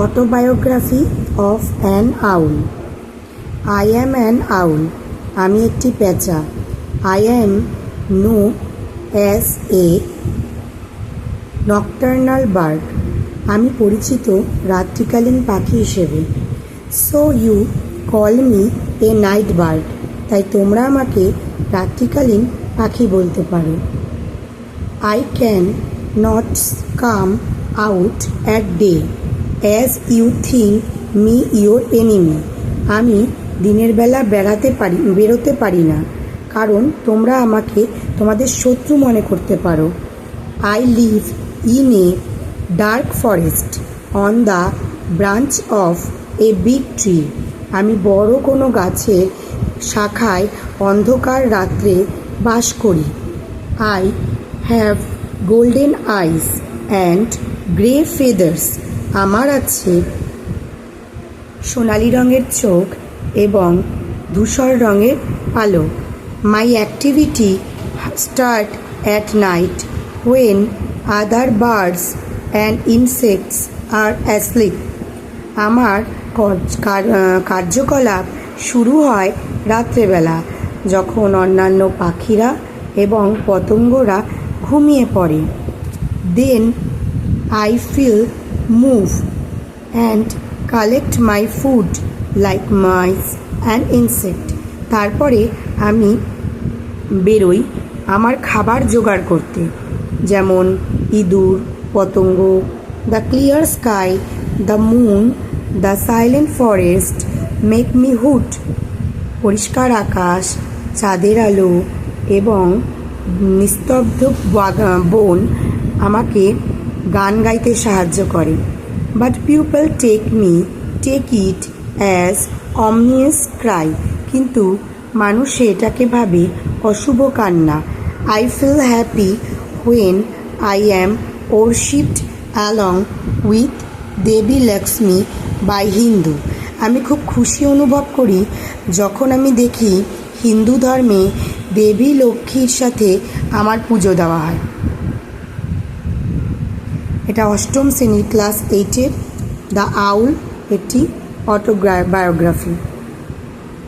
Autobiography of an owl. I am an owl. আমি একটি পেঁচা। I am known as a nocturnal bird. আমি পরিচিত রাত্রিকালীন পাখি হিসেবে। So you call me a night bird. তাই তোমরা আমাকে রাত্রিকালীন পাখি বলতে পারো। I can not come out at day as you think me your enemy. আমি দিনের বেলা বেরোতে পারি না, কারণ তোমরা আমাকে তোমাদের শত্রু মনে করতে পারো। I live in a dark forest on the branch of a big tree. আমি বড় কোনো গাছের শাখায় অন্ধকার রাত্রে বাস করি। I have golden eyes and grey feathers. আমার আছে সোনালি রঙের চোখ এবং ধূসর রঙের পালক। My activity start at night when other birds and insects are asleep. আমার কার্যকলাপ শুরু হয় রাত্রেবেলা, যখন অন্যান্য পাখিরা এবং পতঙ্গরা ঘুমিয়ে পড়ে। Then I feel move and collect my food like mice and insect. তারপরে আমি বেরোই আমার খাবার জোগাড় করতে, যেমন ইঁদুর, পতঙ্গ। The clear sky, the moon, the silent forest make me হুট। পরিষ্কার আকাশ, চাঁদের আলো এবং নিস্তব্ধ বন আমাকে গান গাইতে সাহায্য করে। But people take it as ominous cry. কিন্তু মানুষ এটাকে ভাবে অশুভ কান্না। I feel happy when I am worshipped along with Devi Lakshmi by Hindu. আমি খুব খুশি অনুভব করি যখন আমি দেখি হিন্দু ধর্মে দেবী লক্ষ্মীর সাথে আমার পুজো দেওয়া হয়। এটা অষ্টম শ্রেণীর ক্লাস 8-এর দ্য আউল একটি অটোবায়োগ্রাফি।